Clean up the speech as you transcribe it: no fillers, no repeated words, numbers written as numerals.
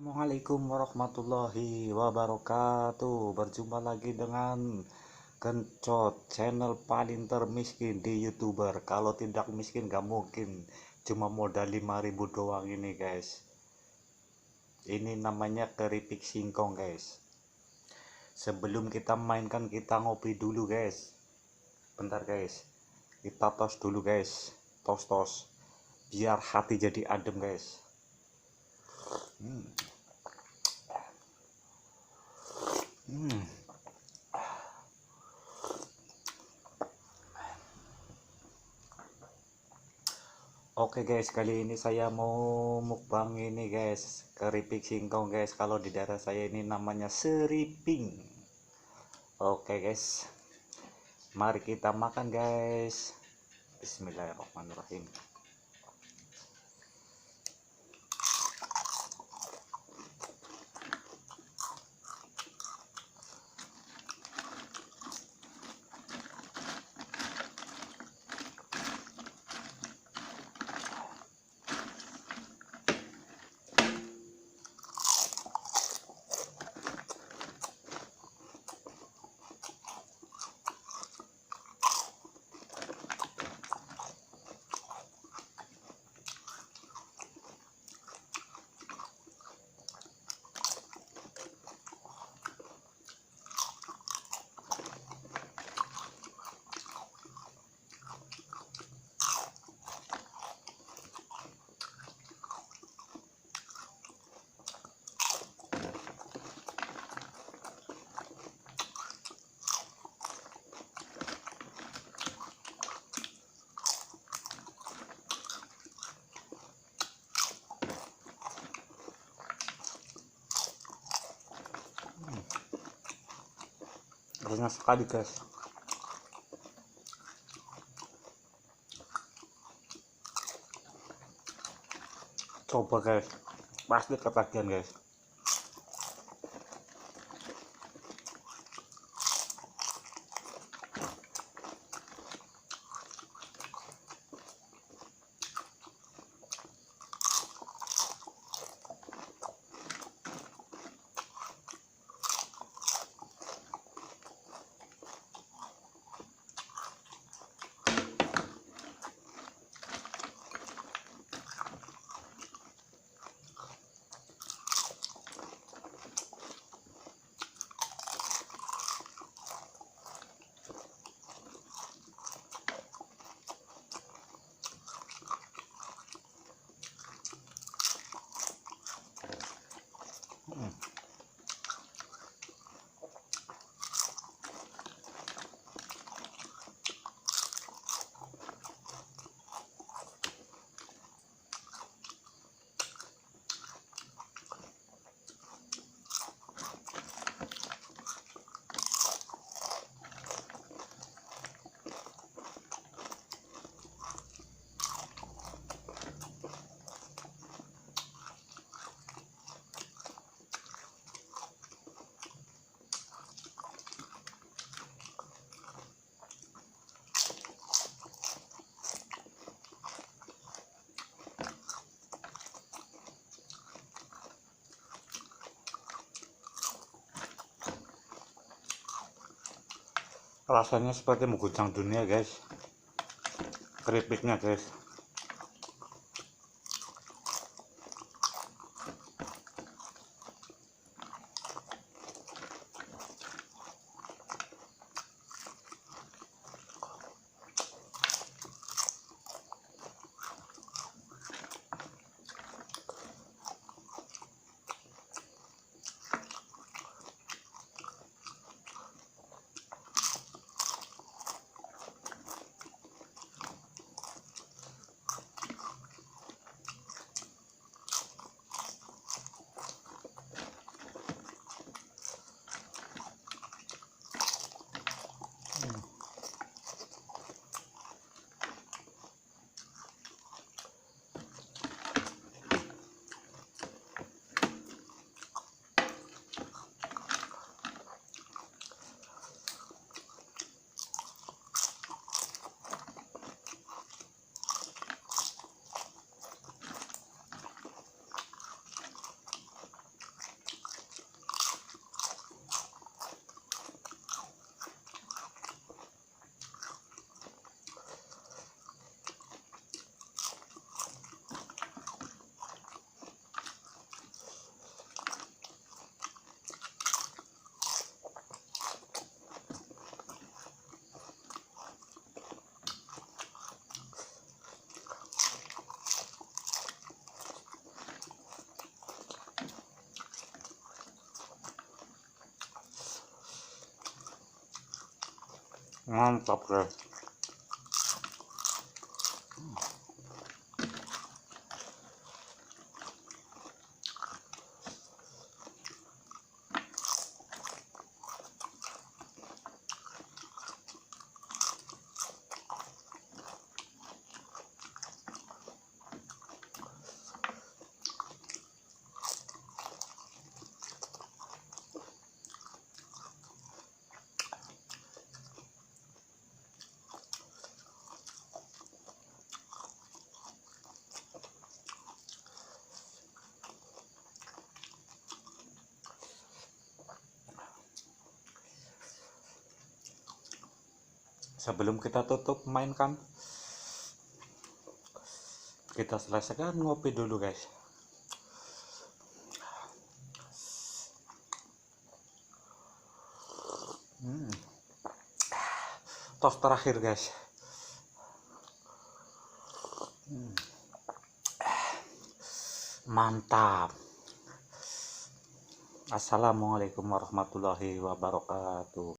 Assalamualaikum warahmatullahi wabarakatuh. Berjumpa lagi dengan Kencot, channel paling termiskin di YouTuber. Kalau tidak miskin gak mungkin. Cuma modal 5.000 doang ini guys. Ini namanya keripik singkong guys. Sebelum kita mainkan, kita ngopi dulu guys. Bentar guys. Kita tos dulu guys. Tos biar hati jadi adem guys. Hmm. Hmm. Oke guys, kali ini saya mau mukbang ini guys, keripik singkong guys. Kalau di daerah saya ini namanya seriping. Oke guys, mari kita makan guys. Bismillahirrahmanirrahim. Enak sekali guys. Coba guys, pasti ketagihan guys. Rasanya seperti mengguncang dunia guys, keripiknya guys. Mantap guys. Sebelum kita tutup mainkan, kita selesaikan ngopi dulu guys. Tos terakhir guys. Mantap. Assalamualaikum warahmatullahi wabarakatuh.